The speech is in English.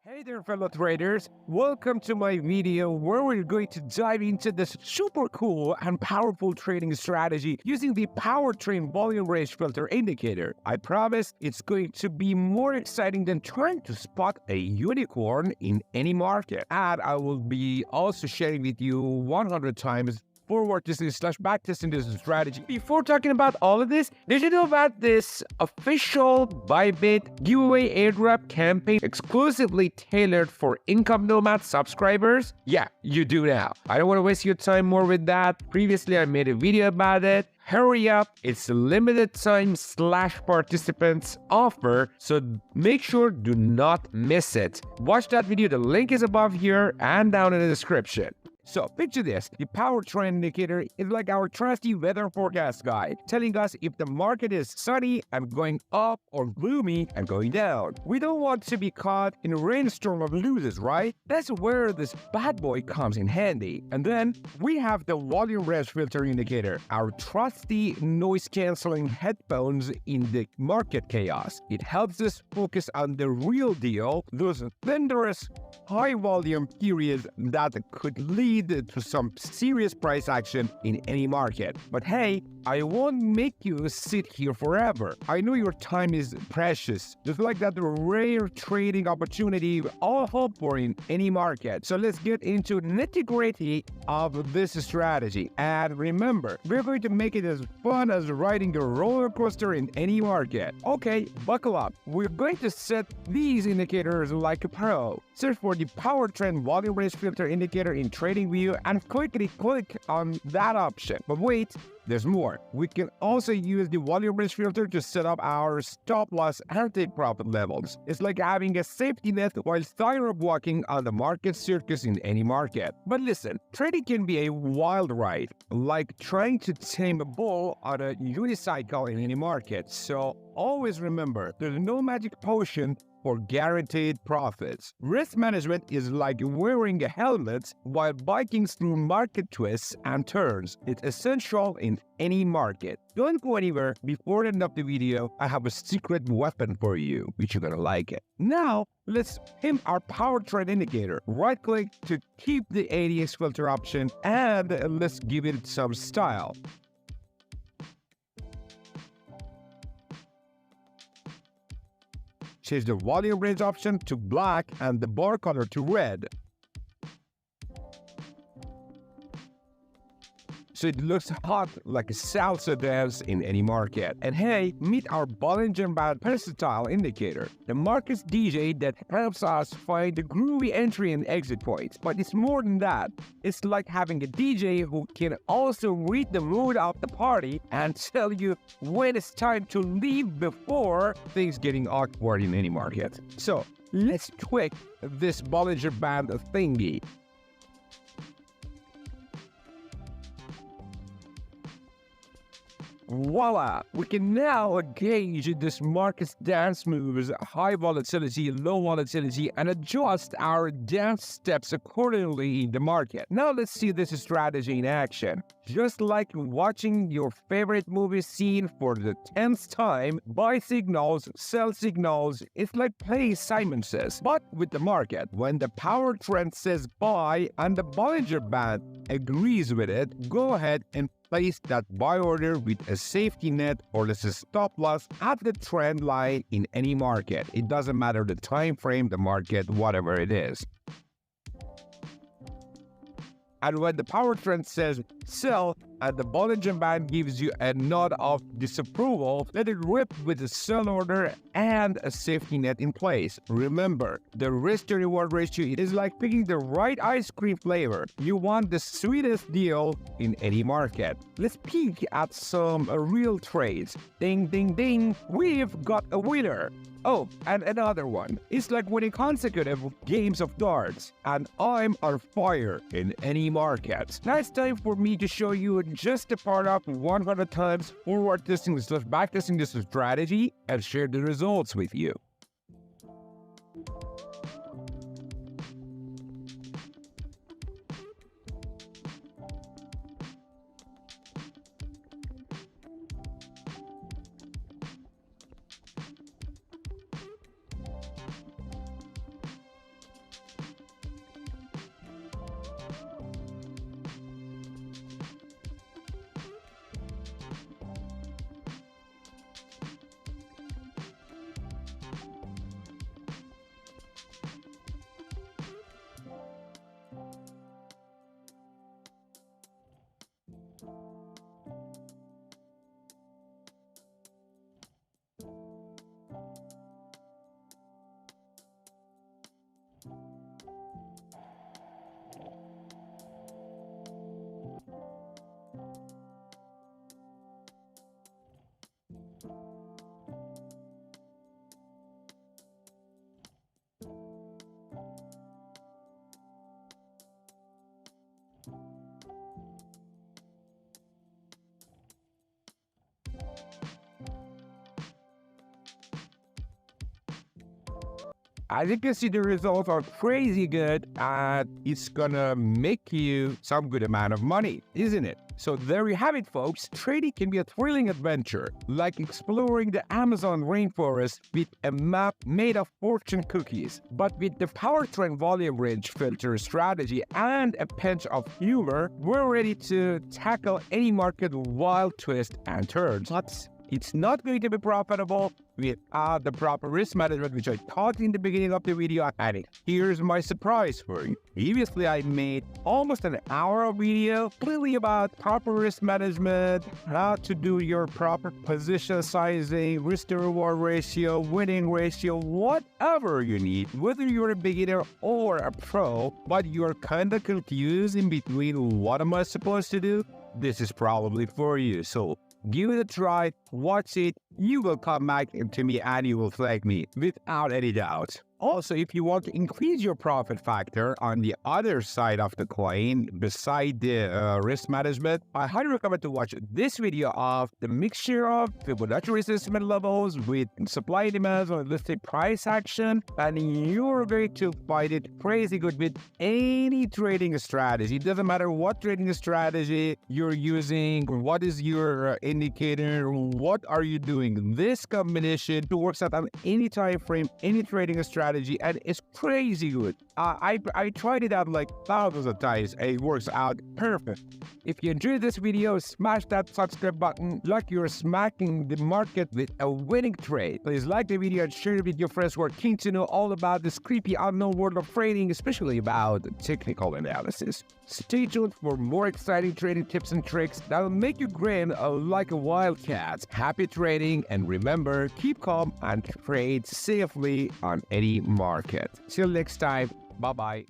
Hey there, fellow traders. Welcome to my video where we're going to dive into this super cool and powerful trading strategy using the powertrain volume range filter indicator. I promise it's going to be more exciting than trying to spot a unicorn in any market. And I will be also sharing with you 100 times forward testing / back testing this strategy. Before talking about all of this, did you know about this official Bybit giveaway airdrop campaign exclusively tailored for income nomad subscribers? Yeah, you do now. I don't want to waste your time more with that. Previously, I made a video about it. Hurry up, it's a limited time / participants offer, so make sure do not miss it. Watch that video, the link is above here and down in the description. So picture this, the powertrain indicator is like our trusty weather forecast guide, telling us if the market is sunny and going up or gloomy and going down. We don't want to be caught in a rainstorm of losers, right? That's where this bad boy comes in handy. And then we have the volume range filter indicator, our trusty noise-canceling headphones in the market chaos. It helps us focus on the real deal, those thunderous high-volume periods that could lead to some serious price action in any market. But hey, I won't make you sit here forever. I know your time is precious, just like that rare trading opportunity we all hope for in any market. So let's get into nitty-gritty of this strategy. And remember, we're going to make it as fun as riding a roller coaster in any market. Okay, buckle up. We're going to set these indicators like a pro. Search for the powertrain volume range filter indicator in Tradingview and quickly click on that option. But wait, there's more. We can also use the volume range filter to set up our stop loss and take profit levels. It's like having a safety net while tightrope walking on the market circus in any market. But listen, trading can be a wild ride, like trying to tame a bull on a unicycle in any market. So always remember, there's no magic potion for guaranteed profits. Risk management is like wearing a helmet while biking through market twists and turns. It's essential in any market. Don't go anywhere. Before the end of the video, I have a secret weapon for you, which you're gonna like it. Now, let's pimp our powertrain indicator. Right-click to keep the ADX filter option, and let's give it some style. Change the volume range option to black and the bar color to red, so it looks hot like a salsa dance in any market. And hey, meet our Bollinger Band percentile indicator, the market's DJ that helps us find the groovy entry and exit points. But it's more than that. It's like having a DJ who can also read the mood of the party and tell you when it's time to leave before things getting awkward in any market. So let's tweak this Bollinger Band thingy. Voila! We can now gauge this market's dance moves, high volatility, low volatility, and adjust our dance steps accordingly in the market. Now let's see this strategy in action. Just like watching your favorite movie scene for the 10th time, buy signals, sell signals, it's like playing Simon Says, but with the market. When the power trend says buy and the Bollinger Band agrees with it, go ahead and place that buy order with a safety net or a stop loss at the trend line in any market. It doesn't matter the time frame, the market, whatever it is. And when the power trend says sell and the Bollinger Band gives you a nod of disapproval, let it rip with a sell order and a safety net in place. Remember, the risk to reward ratio is like picking the right ice cream flavor. You want the sweetest deal in any market. Let's peek at some real trades. Ding, ding, ding. We've got a winner. Oh, and another one. It's like winning consecutive games of darts, and I'm on fire in any market. Now it's time for me to show you just a part of 100 times forward testing / back testing this strategy and share the results with you. As you can see, the results are crazy good, and it's gonna make you some good amount of money, isn't it? So there you have it, folks. Trading can be a thrilling adventure, like exploring the Amazon rainforest with a map made of fortune cookies. But with the power trend volume range filter strategy and a pinch of humor, we're ready to tackle any market wild twists and turns. But it's not going to be profitable without the proper risk management, which I taught in the beginning of the video. And here's my surprise for you. Previously, I made almost an hour of video really about proper risk management, how to do your proper position sizing, risk to reward ratio, winning ratio, whatever you need, whether you're a beginner or a pro, but you're kind of confused in between what am I supposed to do? This is probably for you. So give it a try, watch it, you will come back to me and you will thank me without any doubt. Also, if you want to increase your profit factor on the other side of the coin, beside the risk management, I highly recommend to watch this video of the mixture of Fibonacci resistance levels with supply demands or let's say price action, and you're going to find it crazy good with any trading strategy. It doesn't matter what trading strategy you're using, what is your indicator, what are you doing. This combination works out on any time frame, any trading strategy, and it's crazy good. I tried it out like thousands of times and it works out perfect. If you enjoyed this video, smash that subscribe button like you're smacking the market with a winning trade. Please like the video and share it with your friends who are keen to know all about this creepy unknown world of trading, especially about technical analysis. Stay tuned for more exciting trading tips and tricks that will make you grin like a wildcat. Happy trading, and remember, keep calm and trade safely on any market. Till next time, bye-bye.